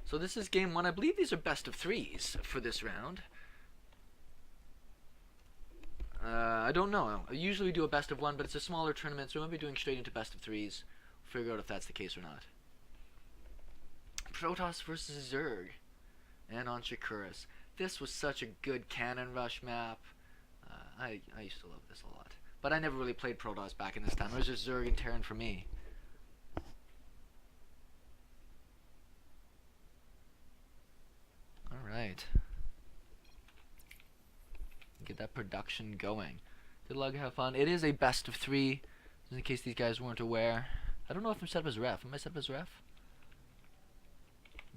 So this is game 1. I believe these are best of 3s for this round. I don't know. I usually do a best of 1, but it's a smaller tournament, so we might be doing straight into best of 3s. Figure out if that's the case or not. Protoss versus Zerg. And on Shakuras. This was such a good cannon rush map. I used to love this a lot. But I never really played Protoss back in this time. It was just Zerg and Terran for me. Alright. Get that production going. Good luck, have fun. It is a best of 3, in case these guys weren't aware. I don't know if I'm set up as ref. Am I set up as ref?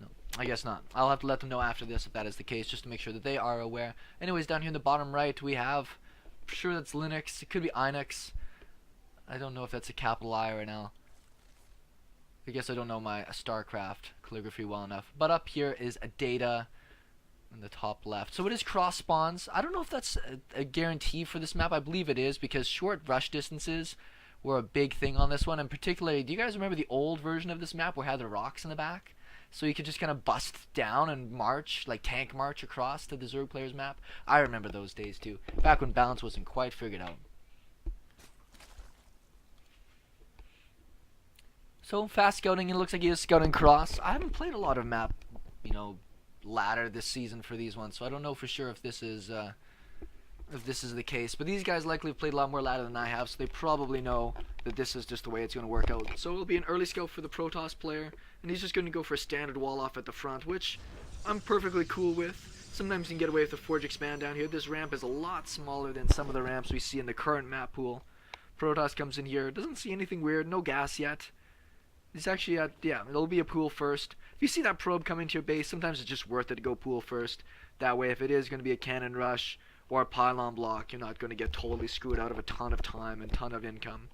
No, I guess not. I'll have to let them know after this if that is the case, just to make sure that they are aware. Anyways, down here in the bottom right, we have, I'm sure that's Linux. It could be Linux. I don't know if that's a capital I or an L. I guess I don't know my Starcraft calligraphy well enough. But up here is a data in the top left. So it is cross spawns. I don't know if that's a guarantee for this map. I believe it is, because short rush distances were a big thing on this one. And particularly, do you guys remember the old version of this map where it had the rocks in the back? So you could just kind of bust down and march, like tank march across to the Zerg player's map. I remember those days too, back when balance wasn't quite figured out. So fast scouting, it looks like he is scouting cross. I haven't played a lot of map, ladder this season for these ones, so I don't know for sure if this is the case. But these guys likely have played a lot more ladder than I have, so they probably know that this is just the way it's going to work out. So it'll be an early scout for the Protoss player, and he's just going to go for a standard wall off at the front, which I'm perfectly cool with. Sometimes you can get away with the Forge Expand down here. This ramp is a lot smaller than some of the ramps we see in the current map pool. Protoss comes in here, doesn't see anything weird, no gas yet. It's actually at, yeah, it'll be a pool first. If you see that probe come into your base, sometimes it's just worth it to go pool first. That way, if it is going to be a cannon rush or a pylon block, you're not going to get totally screwed out of a ton of time and ton of income.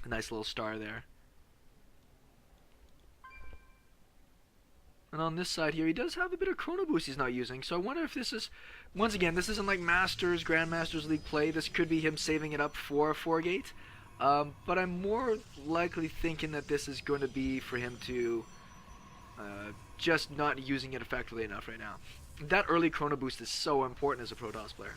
A nice little star there. And on this side here, he does have a bit of chrono boost he's not using. So I wonder if this is, once again, this isn't like Masters, Grandmasters League play. This could be him saving it up for a 4-gate. But I'm more likely thinking that this is going to be for him to just not using it effectively enough right now. That early chrono boost is so important as a Protoss player.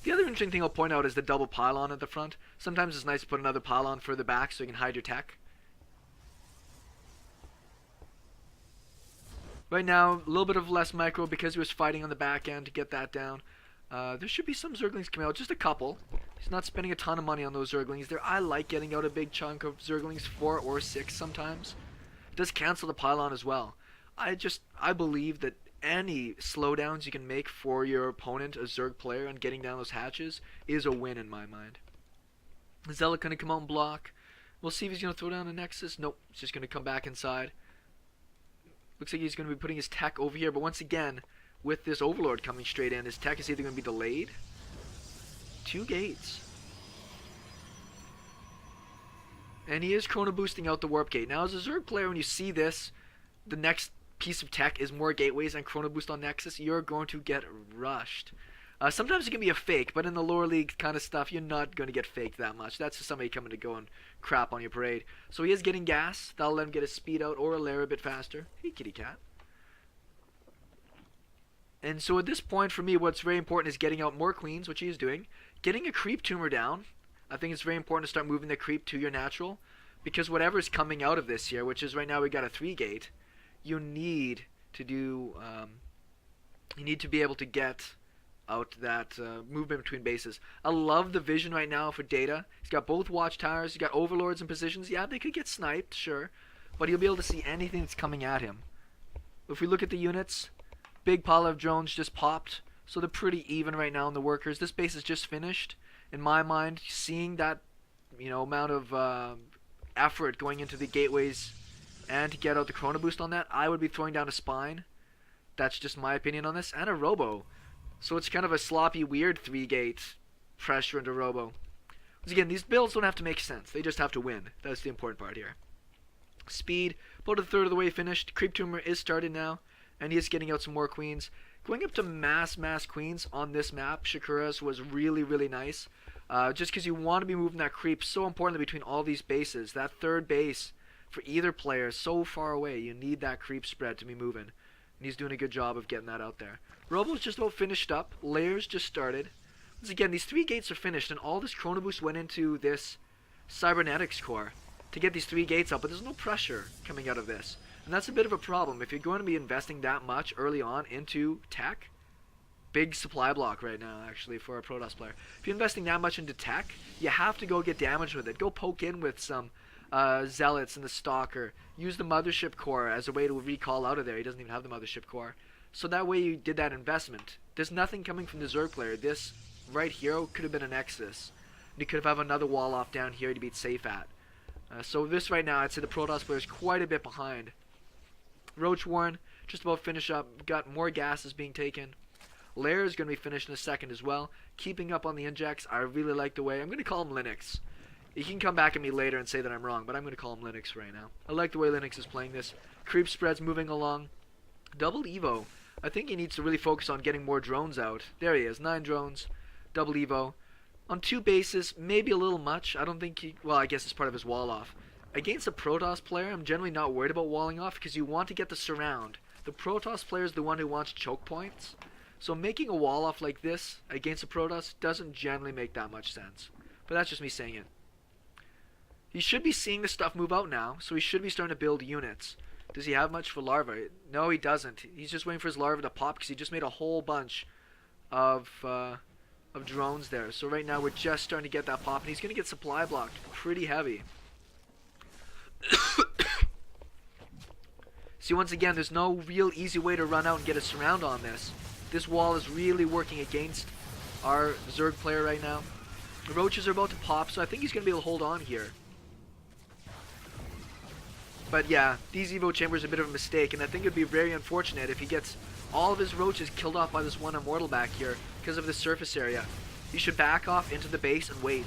The other interesting thing I'll point out is the double pylon at the front. Sometimes it's nice to put another pylon further back so you can hide your tech. Right now, a little bit of less micro because he was fighting on the back end to get that down. There should be some Zerglings coming out, just a couple. He's not spending a ton of money on those Zerglings there. I like getting out a big chunk of Zerglings, 4 or 6 sometimes. It does cancel the pylon as well. I believe that any slowdowns you can make for your opponent, a Zerg player, and getting down those hatches is a win in my mind. Zealot going to come out and block. We'll see if he's going to throw down a Nexus. Nope, he's just going to come back inside. Looks like he's going to be putting his tech over here, but once again, with this Overlord coming straight in, his tech is either going to be delayed. 2 gates. And he is chrono boosting out the warp gate. Now as a Zerg player, when you see this, the next piece of tech is more gateways and chrono boost on Nexus, you're going to get rushed. Sometimes it can be a fake, but in the lower league kind of stuff, you're not going to get faked that much. That's just somebody coming to go and crap on your parade. So he is getting gas. That'll let him get his speed out or a lair a bit faster. Hey, kitty cat. And so at this point, for me, what's very important is getting out more queens, which he is doing. Getting a creep tumor down. I think it's very important to start moving the creep to your natural. Because whatever's coming out of this here, which is right now we got a 3-gate, you need to do, you need to be able to get out that movement between bases. I love the vision right now for Data. He's got both watchtowers, he's got overlords in positions. Yeah, they could get sniped, sure. But he'll be able to see anything that's coming at him. If we look at the units, big pile of drones just popped. So they're pretty even right now in the workers. This base is just finished. In my mind, seeing that amount of effort going into the gateways and to get out the chrono boost on that, I would be throwing down a spine. That's just my opinion on this. And a robo. So it's kind of a sloppy, weird 3-gate pressure into robo. Once again, these builds don't have to make sense. They just have to win. That's the important part here. Speed, about a third of the way finished. Creep tumor is started now. And he is getting out some more queens. Going up to mass queens on this map, Shakura's, was really, really nice. Just because you want to be moving that creep so importantly between all these bases. That third base for either player so far away. You need that creep spread to be moving. And he's doing a good job of getting that out there. Robo's just about finished up. Layers just started. Once again, these 3 gates are finished, and all this chrono boost went into this cybernetics core to get these 3 gates up, but there's no pressure coming out of this. And that's a bit of a problem. If you're going to be investing that much early on into tech, big supply block right now, actually, for a protoss player. If you're investing that much into tech, you have to go get damage with it. Go poke in with some zealots and the stalker. Use the mothership core as a way to recall out of there. He doesn't even have the mothership core. So that way you did that investment. There's nothing coming from the Zerg player. This right here could have been a Nexus. You could have another wall off down here to be safe at. So this right now, I'd say the protoss player is quite a bit behind. Roach Warren, just about finish up. Got more gases being taken. Lair is going to be finished in a second as well. Keeping up on the injects. I really like the way. I'm going to call him lnux. You can come back at me later and say that I'm wrong, but I'm going to call him lnux right now. I like the way lnux is playing this. Creep spread's moving along. Double Evo. I think he needs to really focus on getting more drones out. There he is. 9 drones. Double Evo. On 2 bases, maybe a little much. I don't think he... Well, I guess it's part of his wall off. Against a Protoss player, I'm generally not worried about walling off because you want to get the surround. The Protoss player is the one who wants choke points. So making a wall off like this against a Protoss doesn't generally make that much sense. But that's just me saying it. He should be seeing the stuff move out now, so he should be starting to build units. Does he have much for larva? No, he doesn't. He's just waiting for his larva to pop because he just made a whole bunch of drones there. So right now we're just starting to get that pop, and he's going to get supply blocked pretty heavy. See, once again, there's no real easy way to run out and get a surround on this. This wall is really working against our Zerg player right now. The roaches are about to pop, so I think he's going to be able to hold on here. But yeah, these Evo chambers are a bit of a mistake, and I think it would be very unfortunate if he gets all of his roaches killed off by this one immortal back here because of the surface area. He should back off into the base and wait.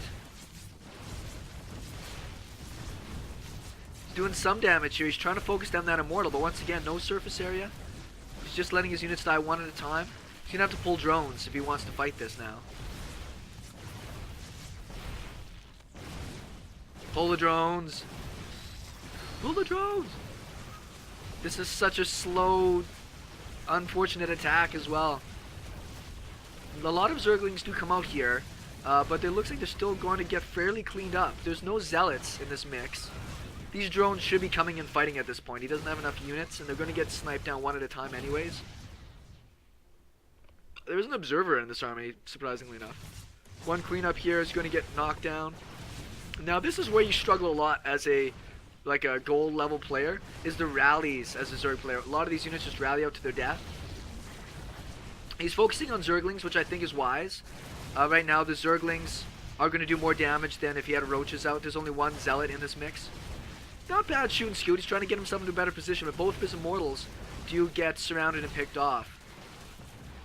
He's doing some damage here. He's trying to focus down that immortal, but once again, no surface area. He's just letting his units die one at a time. He's going to have to pull drones if he wants to fight this now. Pull the drones. Pull the drones. This is such a slow, unfortunate attack as well. A lot of Zerglings do come out here, but it looks like they're still going to get fairly cleaned up. There's no zealots in this mix. These drones should be coming and fighting at this point. He doesn't have enough units, and they're going to get sniped down one at a time anyways. There's an observer in this army, surprisingly enough. One queen up here is going to get knocked down. Now this is where you struggle a lot as a gold level player, is the rallies as a Zerg player. A lot of these units just rally out to their death. He's focusing on Zerglings, which I think is wise. Right now the Zerglings are going to do more damage than if he had roaches out. There's only one zealot in this mix. Not bad shooting scoot. He's trying to get himself into a better position, but both of his immortals do get surrounded and picked off.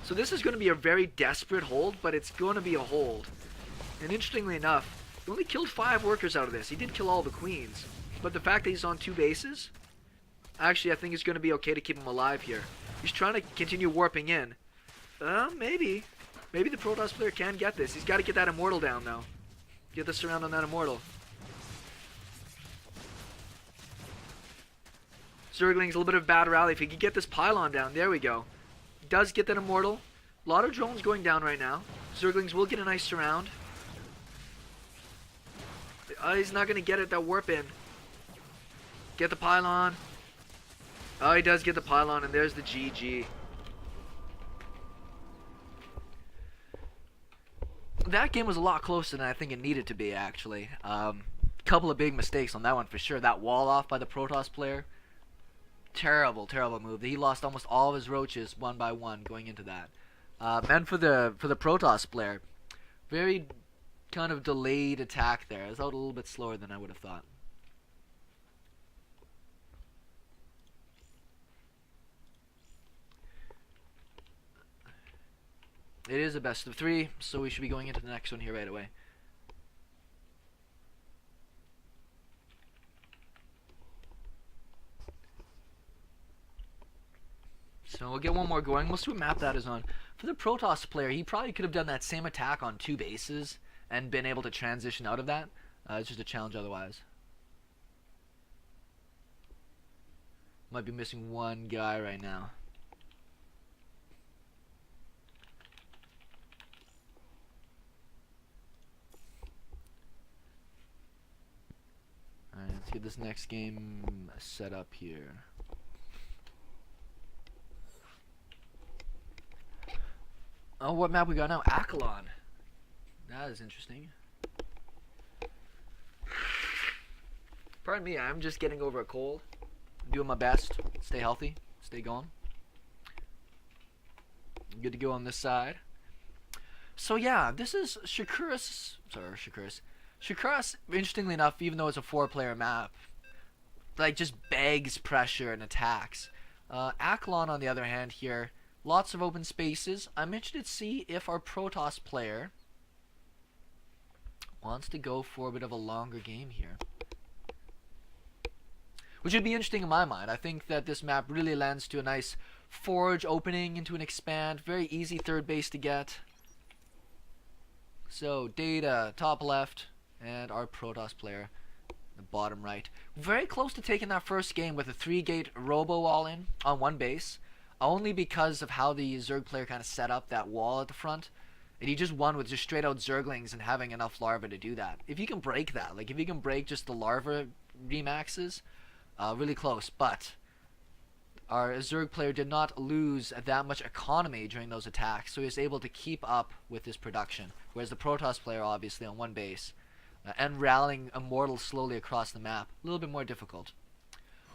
So this is going to be a very desperate hold, but it's going to be a hold. And interestingly enough, he only killed 5 workers out of this. He did kill all the queens. But the fact that he's on 2 bases, actually I think it's going to be okay to keep him alive here. He's trying to continue warping in. Maybe. Maybe the Protoss player can get this. He's got to get that immortal down though. Get the surround on that immortal. Zergling's a little bit of a bad rally. If he could get this pylon down, there we go. He does get that immortal. A lot of drones going down right now. Zerglings will get a nice surround. He's not going to get it, that warp in. Get the pylon. Oh, he does get the pylon, and there's the GG. That game was a lot closer than I think it needed to be, actually. Couple of big mistakes on that one for sure. That wall off by the Protoss player. Terrible, terrible move. He lost almost all of his roaches one by one going into that. And for the Protoss player, very kind of delayed attack there. It was out a little bit slower than I would have thought. It is a best of 3, so we should be going into the next one here right away. So we'll get one more going. We'll see what map that is on. For the Protoss player, he probably could have done that same attack on 2 bases and been able to transition out of that. It's just a challenge otherwise. Might be missing one guy right now. Alright, let's get this next game set up here. Oh, what map we got now? Akalon. That is interesting. Pardon me, I'm just getting over a cold. Doing my best. Stay healthy. Stay going. Good to go on this side. So yeah, this is Shakuras. Sorry, Shakuras. Shakuras, interestingly enough, even though it's a 4-player map, like just begs pressure and attacks. Akalon, on the other hand, here, lots of open spaces. I'm interested to see if our Protoss player wants to go for a bit of a longer game here, which would be interesting in my mind. I think that this map really lends to a nice forge opening into an expand. Very easy third base to get. So, Data, top left, and our Protoss player, the bottom right. Very close to taking that first game with a 3-gate robo all-in on one base, only because of how the Zerg player kind of set up that wall at the front. And he just won with just straight out Zerglings and having enough larvae to do that. If you can break that, like if you can break just the larva remaxes, really close. But our Zerg player did not lose that much economy during those attacks, so he was able to keep up with his production. Whereas the Protoss player, obviously, on one base, and rallying Immortals slowly across the map, a little bit more difficult.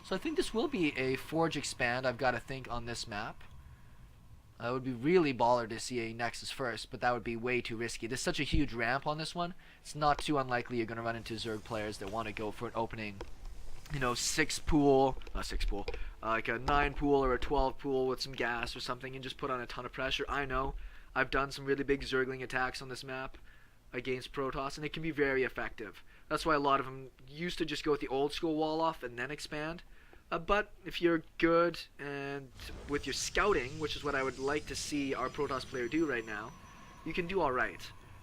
So I think this will be a Forge expand, I've got to think, on this map. It would be really baller to see a Nexus first, but that would be way too risky. There's such a huge ramp on this one, it's not too unlikely you're going to run into Zerg players that want to go for an opening, you know, 6 pool, not 6 pool, like a 9 pool or a 12 pool with some gas or something and just put on a ton of pressure. I know, I've done some really big Zergling attacks on this map against Protoss, and it can be very effective. That's why a lot of them used to just go with the old school wall off and then expand. But if you're good and with your scouting, which is what I would like to see our Protoss player do right now, you can do alright.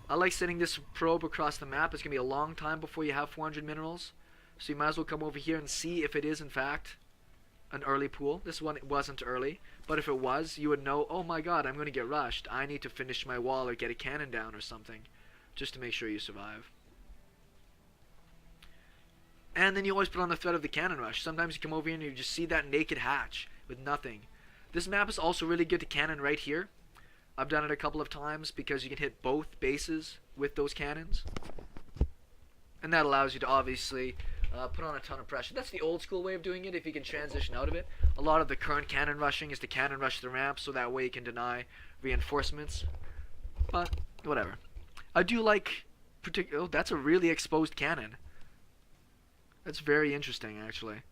I like sending this probe across the map. It's going to be a long time before you have 400 minerals. So you might as well come over here and see if it is in fact an early pool. This one wasn't early, but if it was, you would know, oh my god, I'm going to get rushed. I need to finish my wall or get a cannon down or something, just to make sure you survive. And then you always put on the threat of the cannon rush. Sometimes you come over here and you just see that naked hatch with nothing. This map is also really good to cannon right here. I've done it a couple of times because you can hit both bases with those cannons. And that allows you to obviously put on a ton of pressure. That's the old school way of doing it if you can transition out of it. A lot of the current cannon rushing is to cannon rush the ramp so that way you can deny reinforcements. But whatever. I do like oh, that's a really exposed cannon. That's very interesting, actually.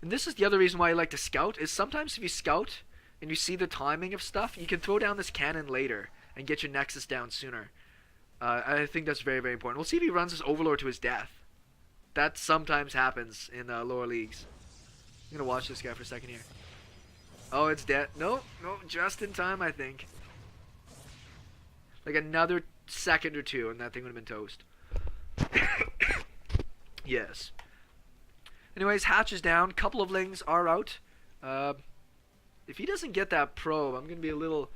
And this is the other reason why I like to scout, is sometimes if you scout and you see the timing of stuff, you can throw down this cannon later and get your Nexus down sooner. I think that's very, very important. We'll see if he runs this Overlord to his death. That sometimes happens in lower leagues. I'm going to watch this guy for a second here. Oh, it's dead. No, just in time, I think. Like another second or two and that thing would have been toast. Yes. Anyways, hatch is down. Couple of lings are out. If he doesn't get that probe, I'm going to be a little...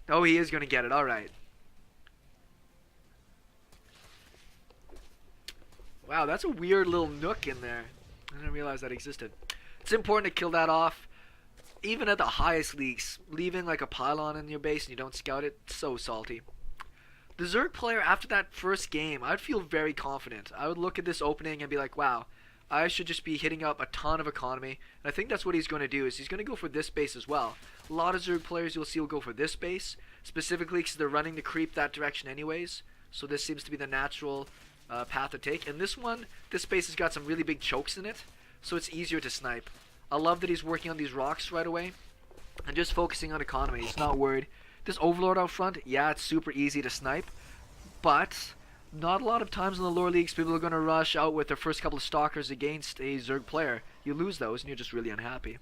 Oh, he is going to get it. Alright. Wow, that's a weird little nook in there. I didn't realize that existed. It's important to kill that off. Even at the highest leagues, leaving like a pylon in your base and you don't scout it, so salty. The Zerg player, after that first game, I'd feel very confident. I would look at this opening and be like, wow, I should just be hitting up a ton of economy. And I think that's what he's going to do, is he's going to go for this base as well. A lot of Zerg players you'll see will go for this base, specifically because they're running the creep that direction anyways. So this seems to be the natural path to take. And this one, this base has got some really big chokes in it, so it's easier to snipe. I love that he's working on these rocks right away and just focusing on economy. He's not worried. This Overlord out front, yeah, it's super easy to snipe, but not a lot of times in the lower leagues people are going to rush out with their first couple of stalkers against a Zerg player. You lose those and you're just really unhappy.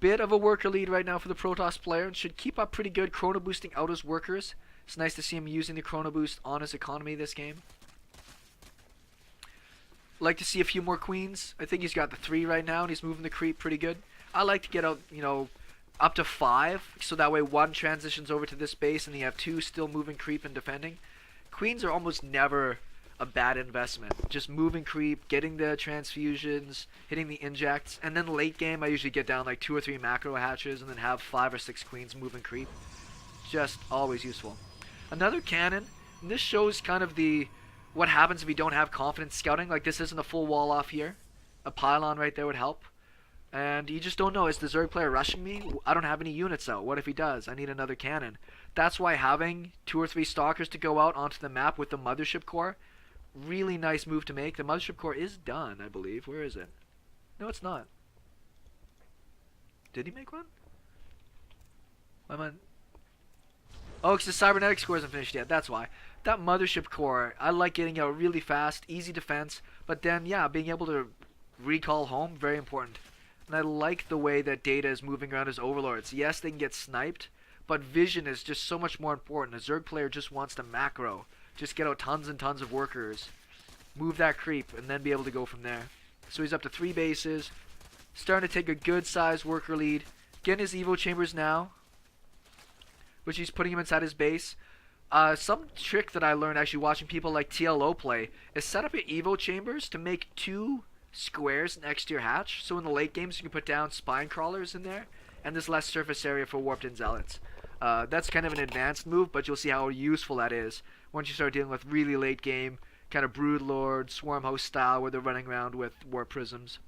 Bit of a worker lead right now for the Protoss player, and should keep up pretty good, chrono boosting out his workers. It's nice to see him using the chrono boost on his economy this game. Like to see a few more queens. I think he's got the 3 right now, and he's moving the creep pretty good. I like to get out, you know, up to 5, so that way 1 transitions over to this base, and you have 2 still moving creep and defending. Queens are almost never a bad investment. Just moving creep, getting the transfusions, hitting the injects, and then late game I usually get down like 2 or 3 macro hatches, and then have 5 or 6 queens moving creep. Just always useful. Another cannon, and this shows kind of the what happens if you don't have confidence scouting. Like, this isn't a full wall off here. A pylon right there would help. And you just don't know, is the Zerg player rushing me? I don't have any units out. What if he does? I need another cannon. That's why having 2 or 3 stalkers to go out onto the map with the mothership core, really nice move to make. The mothership core is done, I believe. Where is it? No, it's not. Did he make one? Oh, because the cybernetics core isn't finished yet. That's why. That mothership core, I like getting out really fast, easy defense, but then, yeah, being able to recall home, very important. And I like the way that data is moving around as overlords. Yes, they can get sniped, but vision is just so much more important. A Zerg player just wants to macro. Just get out tons and tons of workers. Move that creep, and then be able to go from there. So he's up to 3 bases. Starting to take a good sized worker lead. Getting his Evo chambers now, which he's putting him inside his base. Some trick that I learned actually watching people like TLO play is set up your Evo chambers to make 2 squares next to your hatch. So in the late games you can put down spine crawlers in there, and there's less surface area for warped in zealots. That's kind of an advanced move, but you'll see how useful that is once you start dealing with really late game kind of brood lord, swarm host style where they're running around with warp prisms.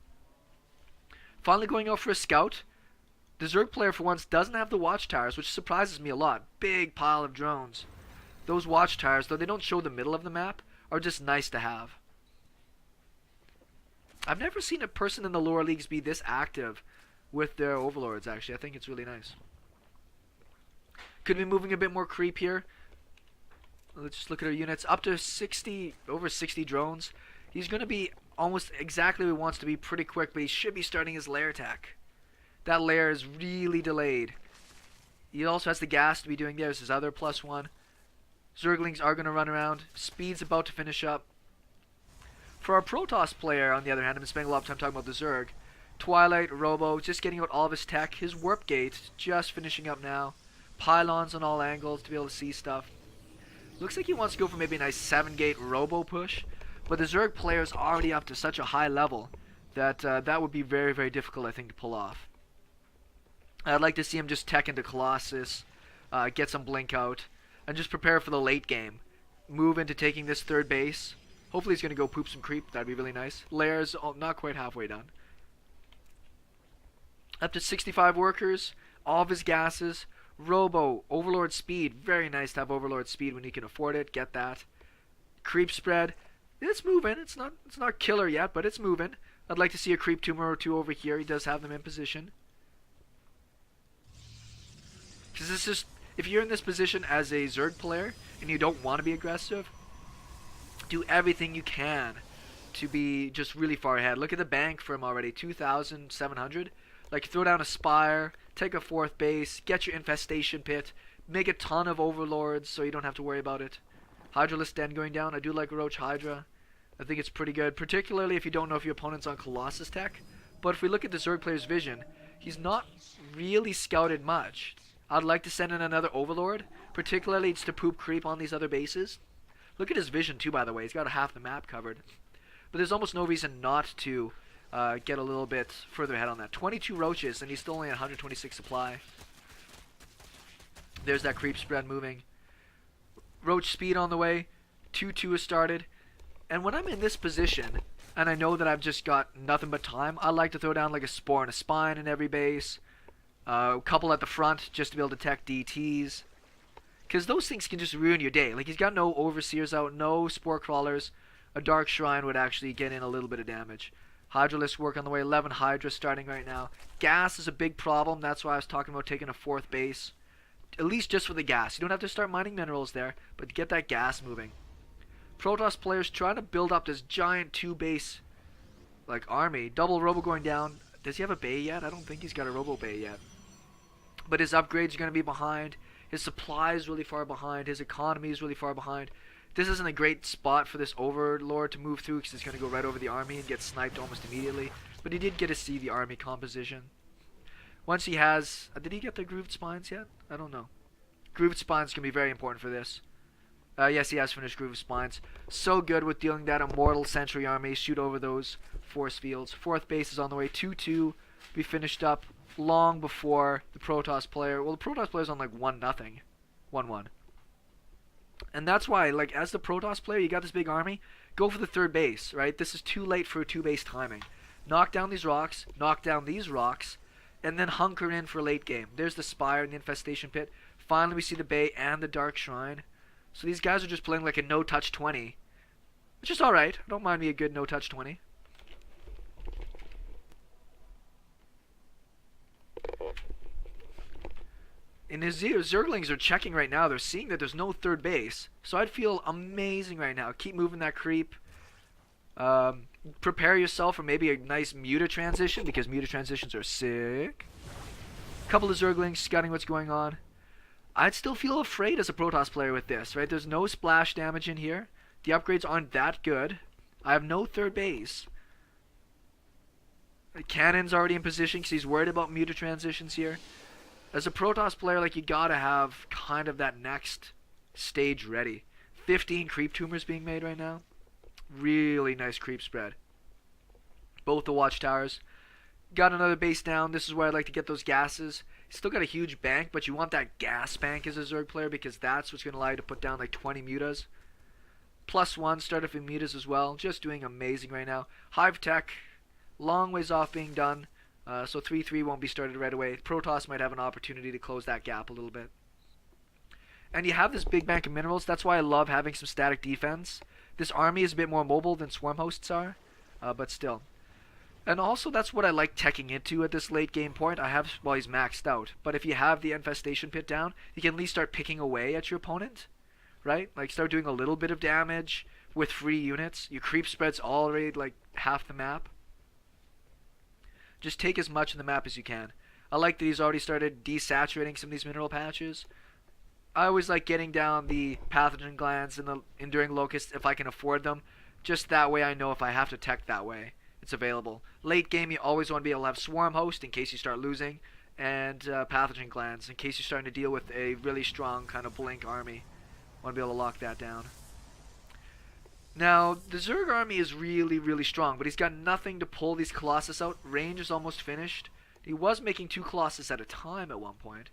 Finally going out for a scout. The Zerg player for once doesn't have the watchtowers, which surprises me a lot. Big pile of drones. Those watchtowers, though they don't show the middle of the map, are just nice to have. I've never seen a person in the lower leagues be this active with their overlords, actually. I think it's really nice. Could be moving a bit more creep here. Let's just look at our units. Up to 60, over 60 drones. He's going to be almost exactly where he wants to be pretty quick, but he should be starting his lair attack. That lair is really delayed. He also has the gas to be doing there. This is his other +1. Zerglings are going to run around. Speed's about to finish up. For our Protoss player, on the other hand, I'm spending a lot of time talking about the Zerg. Twilight, Robo, just getting out all of his tech. His warp gate, just finishing up now. Pylons on all angles to be able to see stuff. Looks like he wants to go for maybe a nice 7-gate Robo push. But the Zerg player is already up to such a high level that that would be very, very difficult, I think, to pull off. I'd like to see him just tech into Colossus, get some blink out, and just prepare for the late game. Move into taking this 3rd base. Hopefully he's going to go poop some creep. That'd be really nice. Lairs, not quite halfway done. Up to 65 workers. All of his gases. Robo, Overlord speed. Very nice to have Overlord speed when you can afford it. Get that. Creep spread. It's moving. It's not killer yet, but it's moving. I'd like to see a creep tumor or 2 over here. He does have them in position. Because it's just, if you're in this position as a Zerg player and you don't want to be aggressive, do everything you can to be just really far ahead. Look at the bank for him already, 2,700. Like, throw down a spire, take a 4th base, get your infestation pit, make a ton of overlords so you don't have to worry about it. Hydraless Den going down. I do like Roach Hydra. I think it's pretty good, particularly if you don't know if your opponent's on Colossus tech. But if we look at the Zerg player's vision, he's not really scouted much. I'd like to send in another overlord, particularly just to poop creep on these other bases. Look at his vision too, by the way. He's got half the map covered. But there's almost no reason not to get a little bit further ahead on that. 22 roaches, and he's still only at 126 supply. There's that creep spread moving. Roach speed on the way. 2-2 has started. And when I'm in this position, and I know that I've just got nothing but time, I like to throw down like a spore and a spine in every base. A couple at the front just to be able to tech DTs. Because those things can just ruin your day. Like, he's got no overseers out, no spore crawlers. A dark shrine would actually get in a little bit of damage. Hydralist work on the way. 11 Hydra starting right now. Gas is a big problem. That's why I was talking about taking a 4th base. At least just for the gas. You don't have to start mining minerals there, but get that gas moving. Protoss players trying to build up this giant 2-base like army. Double Robo going down. Does he have a bay yet? I don't think he's got a Robo bay yet. But his upgrades are going to be behind. His supply is really far behind. His economy is really far behind. This isn't a great spot for this Overlord to move through because it's going to go right over the army and get sniped almost immediately. But he did get to see the army composition. Once he has... did he get the grooved spines yet? I don't know. Grooved spines can be very important for this. Yes, he has finished grooved spines. So good with dealing that immortal sentry army. Shoot over those force fields. Fourth base is on the way. 2-2. Be finished up long before the Protoss player. Well, the Protoss player's on like 1-0. 1-1. And that's why, like, as the Protoss player, you got this big army. Go for the third base, right? This is too late for a 2-base timing. Knock down these rocks. Knock down these rocks. And then hunker in for late game. There's the Spire and the Infestation Pit. Finally, we see the Bay and the Dark Shrine. So these guys are just playing like a no-touch 20. Which is alright. I don't mind me a good no-touch 20. And the Zerglings are checking right now. They're seeing that there's no third base. So I'd feel amazing right now. Keep moving that creep. Prepare yourself for maybe a nice Muta transition, because Muta transitions are sick. Couple of Zerglings scouting what's going on. I'd still feel afraid as a Protoss player with this, right? There's no splash damage in here. The upgrades aren't that good. I have no third base. The cannon's already in position because he's worried about Muta transitions here. As a Protoss player, like, you gotta have kind of that next stage ready. 15 creep tumors being made right now. Really nice creep spread. Both the watchtowers. Got another base down. This is where I'd like to get those gases. Still got a huge bank, but you want that gas bank as a Zerg player because that's what's going to allow you to put down like 20 mutas. +1 started for mutas as well. Just doing amazing right now. Hive tech, long ways off being done. So 3-3 won't be started right away. Protoss might have an opportunity to close that gap a little bit. And you have this big bank of minerals. That's why I love having some static defense. This army is a bit more mobile than swarm hosts are, but still. And also, that's what I like teching into at this late game point. Well, he's maxed out. But if you have the Infestation Pit down, you can at least start picking away at your opponent. Right? Like, start doing a little bit of damage with free units. Your creep spread's already, like, half the map. Just take as much of the map as you can. I like that he's already started desaturating some of these mineral patches. I always like getting down the pathogen glands and the enduring locusts if I can afford them. Just that way I know if I have to tech that way, it's available. Late game, you always want to be able to have swarm host in case you start losing, and pathogen glands in case you're starting to deal with a really strong kind of blink army. Want to be able to lock that down. Now, the Zerg army is really, really strong, but he's got nothing to pull these Colossus out. Range is almost finished. He was making 2 Colossus at a time at one point.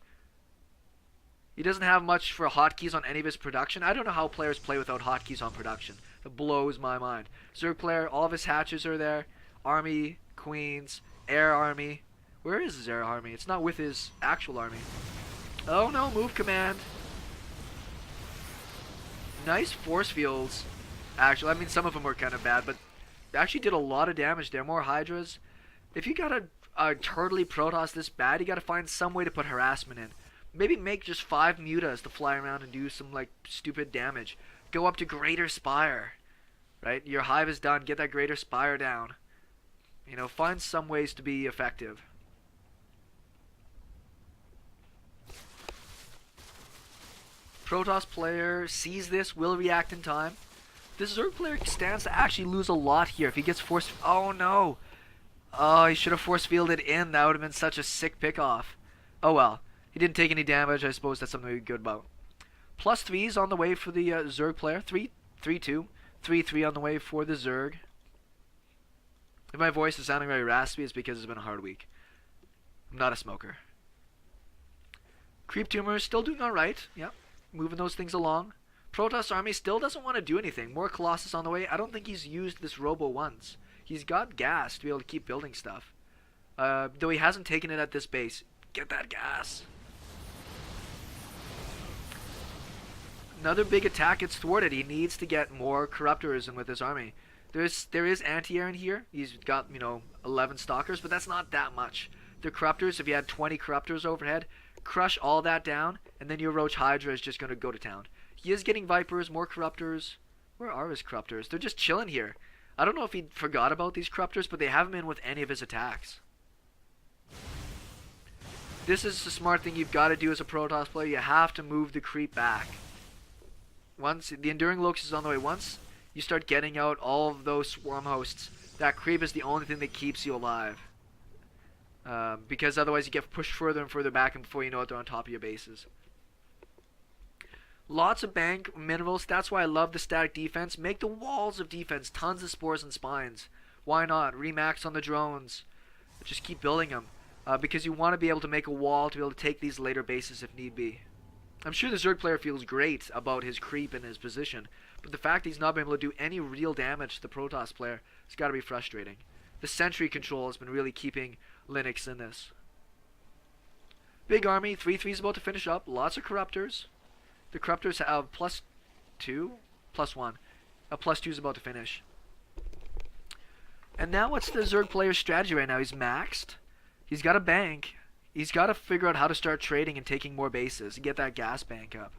He doesn't have much for hotkeys on any of his production. I don't know how players play without hotkeys on production. It blows my mind. Zerg player, all of his hatches are there. Army, queens, air army. Where is his air army? It's not with his actual army. Oh no, move command. Nice force fields. Actually, I mean, some of them were kind of bad, but they actually did a lot of damage there. More hydras. If you got a turtly Protoss this bad, you got to find some way to put harassment in. Maybe make just 5 mutas to fly around and do some, like, stupid damage. Go up to Greater Spire. Right? Your hive is done. Get that Greater Spire down. You know, find some ways to be effective. Protoss player sees this, will react in time. This Zerg player stands to actually lose a lot here if he gets force... Oh, no. Oh, he should have force fielded in. That would have been such a sick pick-off. Oh, well. He didn't take any damage. I suppose that's something to be good about. +3s on the way for the Zerg player. 3-2. 3-3 on the way for the Zerg. If my voice is sounding very raspy, it's because it's been a hard week. I'm not a smoker. Creep Tumor is still doing alright. Yep. Moving those things along. Protoss army still doesn't want to do anything. More Colossus on the way. I don't think he's used this robo once. He's got gas to be able to keep building stuff. Though he hasn't taken it at this base. Get that gas. Another big attack gets thwarted. He needs to get more Corruptors in with his army. There is anti-air in here. He's got, 11 Stalkers, but that's not that much. The Corruptors, if you had 20 Corruptors overhead, crush all that down, and then your Roach Hydra is just going to go to town. He is getting Vipers, more Corruptors. Where are his Corruptors? They're just chilling here. I don't know if he forgot about these Corruptors, but they haven't been with any of his attacks. This is the smart thing you've got to do as a Protoss player. You have to move the creep back. Once the Enduring Locust is on the way, once you start getting out all of those swarm hosts, that creep is the only thing that keeps you alive. Because otherwise you get pushed further and further back, and before you know it, they're on top of your bases. Lots of bank minerals. That's why I love the static defense. Make the walls of defense. Tons of spores and spines. Why not? Remax on the drones. Just keep building them. Because you want to be able to make a wall to be able to take these later bases if need be. I'm sure the Zerg player feels great about his creep and his position, but the fact that he's not been able to do any real damage to the Protoss player, it's got to be frustrating. The sentry control has been really keeping lnux in this. Big army, 3-3 is about to finish up. Lots of corruptors. The corruptors have +2, +1. A +2 is about to finish. And now what's the Zerg player's strategy right now? He's maxed. He's got a bank. He's got to figure out how to start trading and taking more bases and get that gas bank up.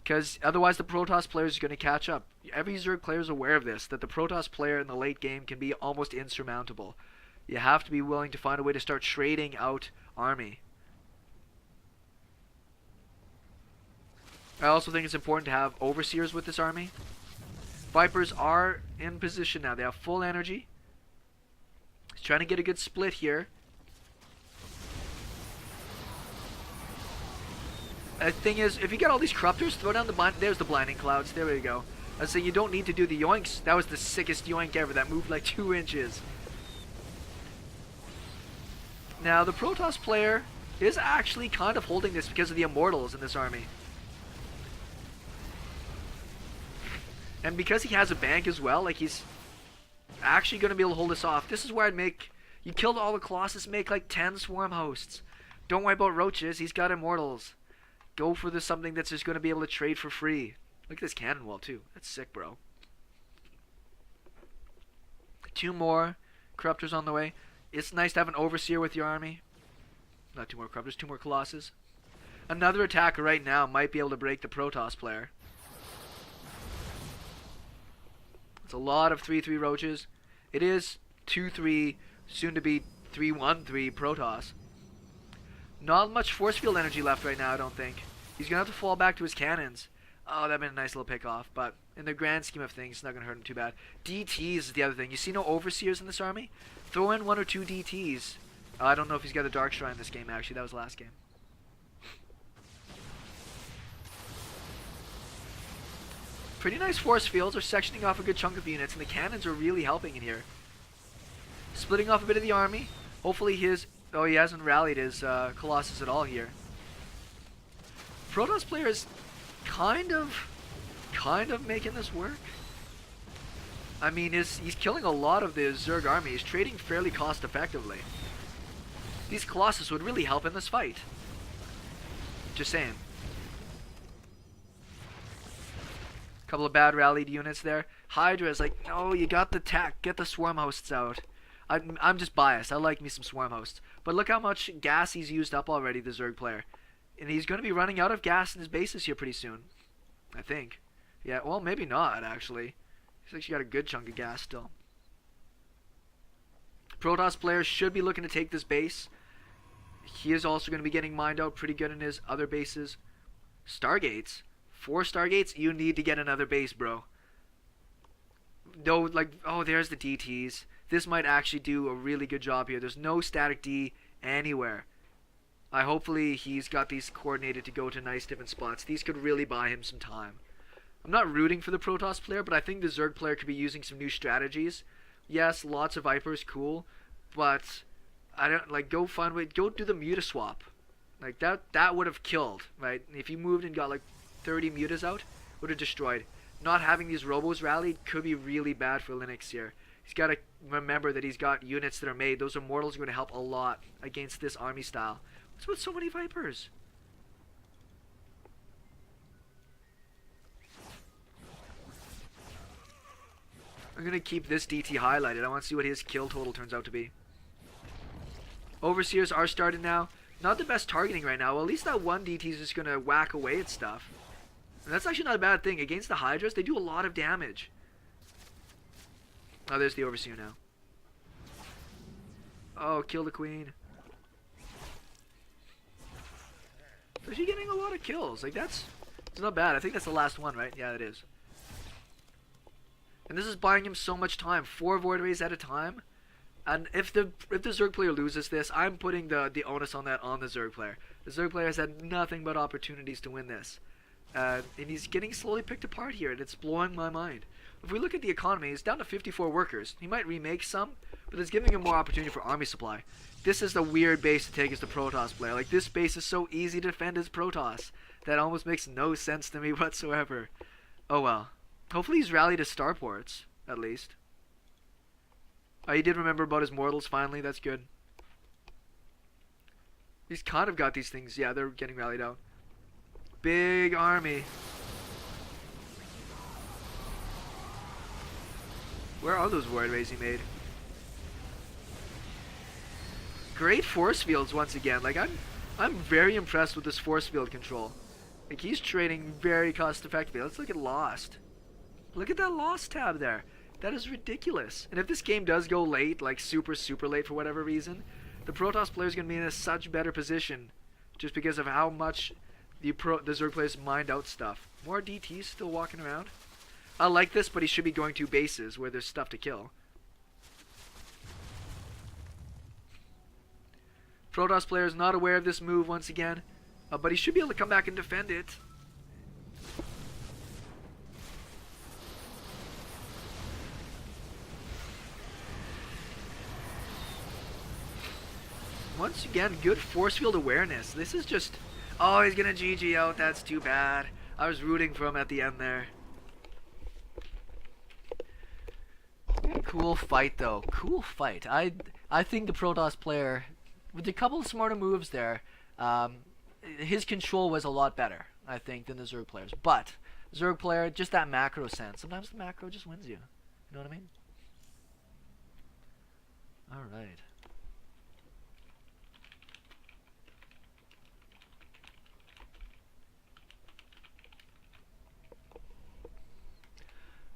Because otherwise the Protoss player is going to catch up. Every Zerg player is aware of this, that the Protoss player in the late game can be almost insurmountable. You have to be willing to find a way to start trading out army. I also think it's important to have overseers with this army. Vipers are in position now. They have full energy. He's trying to get a good split here. The thing is, if you get all these corruptors, throw down the there's the blinding clouds. There we go. I was saying you don't need to do the yoinks. That was the sickest yoink ever. That moved like 2 inches. Now the Protoss player is actually kind of holding this because of the immortals in this army. And because he has a bank as well, like he's actually going to be able to hold this off. This is where I'd make... You killed all the Colossus, make like 10 swarm hosts. Don't worry about roaches, he's got immortals. Go for something that's just going to be able to trade for free. Look at this cannon wall too. That's sick, bro. 2 more corruptors on the way. It's nice to have an overseer with your army. Not 2 more corruptors, 2 more colossus. Another attacker right now might be able to break the Protoss player. It's a lot of 3-3 roaches. It is 2-3, soon to be 3-1-3 Protoss. Not much force field energy left right now, I don't think. He's going to have to fall back to his cannons. Oh, that'd been a nice little pick off, but in the grand scheme of things, it's not going to hurt him too bad. DTs is the other thing. You see no overseers in this army? Throw in 1 or 2 DTs. I don't know if he's got a Dark Shrine this game, actually. That was last game. Pretty nice force fields are sectioning off a good chunk of units, and the cannons are really helping in here. Splitting off a bit of the army. Hopefully his... Oh, he hasn't rallied his Colossus at all here. Protoss player is kind of making this work. I mean, he's killing a lot of the Zerg army. He's trading fairly cost effectively. These Colossus would really help in this fight. Just saying. Couple of bad rallied units there. Hydra is like, no, you got the tech. Get the swarm hosts out. I'm just biased. I like me some swarm hosts. But look how much gas he's used up already, the Zerg player. And he's going to be running out of gas in his bases here pretty soon. I think. Yeah, well, maybe not, actually. He's actually got a good chunk of gas still. Protoss player should be looking to take this base. He is also going to be getting mined out pretty good in his other bases. Stargates. 4 Stargates? You need to get another base, bro. No, like, oh, there's the DTs. This might actually do a really good job here. There's no static D anywhere. Hopefully he's got these coordinated to go to nice different spots. These could really buy him some time. I'm not rooting for the Protoss player, but I think the Zerg player could be using some new strategies. Yes, lots of Vipers, cool, but I don't like go find way. Go do the muta swap. Like that would have killed, right? If you moved and got like 30 mutas out, would have destroyed. Not having these robos rallied could be really bad for lnux here. He's got to remember that he's got units that are made. Those immortals are going to help a lot against this army style. What's with so many Vipers? I'm going to keep this DT highlighted. I want to see what his kill total turns out to be. Overseers are started now. Not the best targeting right now. Well, at least that one DT is just going to whack away at stuff. And that's actually not a bad thing. Against the Hydras, they do a lot of damage. Oh, there's the Overseer now. Oh, kill the Queen. So she's getting a lot of kills. Like, that's It's not bad. I think that's the last one, right? Yeah, it is. And this is buying him so much time. 4 Void Rays at a time. And if the Zerg player loses this, I'm putting the onus on that on the Zerg player. The Zerg player has had nothing but opportunities to win this. And he's getting slowly picked apart here, and it's blowing my mind. If we look at the economy, it's down to 54 workers. He might remake some, but it's giving him more opportunity for army supply. This is the weird base to take as the Protoss player. Like, this base is so easy to defend as Protoss. That almost makes no sense to me whatsoever. Oh well. Hopefully he's rallied his starports, at least. Oh, he did remember about his mortals finally, that's good. He's kind of got these things, yeah, they're getting rallied out. Big army. Where are those void rays he made? Great force fields once again. Like, I'm very impressed with this force field control. Like, he's trading very cost effectively. Let's look at Lost. Look at that Lost tab there. That is ridiculous. And if this game does go late, like super late for whatever reason, the Protoss player is going to be in a such better position just because of how much the Zerg players mined out stuff. More DTs still walking around. I like this, but he should be going to bases where there's stuff to kill. Protoss player is not aware of this move once again, but he should be able to come back and defend it. Once again, good force field awareness. This is just... Oh, he's gonna GG out. That's too bad. I was rooting for him at the end there. Cool fight, though. Cool fight. I think the Protoss player, with a couple of smarter moves there, his control was a lot better, I think, than the Zerg players. But, Zerg player, just that macro sense. Sometimes the macro just wins you. You know what I mean? Alright.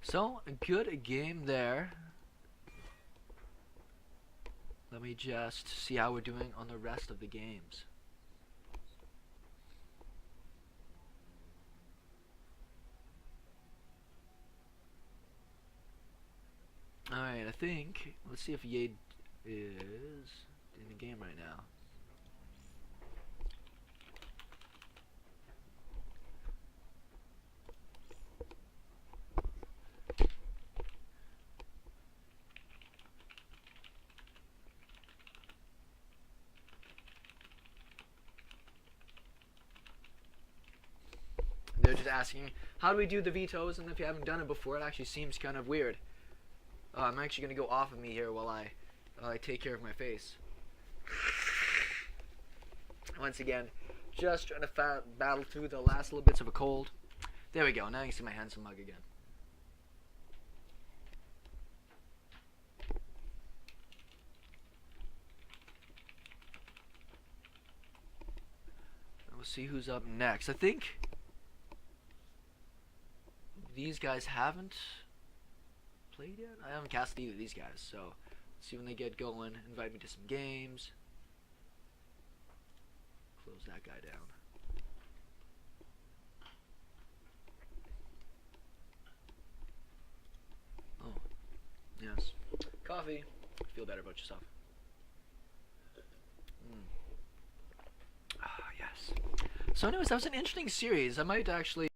So, a good game there. Let me just see how we're doing on the rest of the games. Alright, I think, let's see if Yade is in the game right now. They're just asking, how do we do the vetoes? And if you haven't done it before, it actually seems kind of weird. I'm actually going to go off of me here while I take care of my face. Once again, just trying to battle through the last little bits of a cold. There we go. Now you can see my handsome mug again. We'll see who's up next. I think these guys haven't played yet. I haven't cast either of these guys, so let's see when they get going. Invite me to some games. Close that guy down. Oh, yes. Coffee. Feel better about yourself. Ah, yes. So anyways, that was an interesting series. I might actually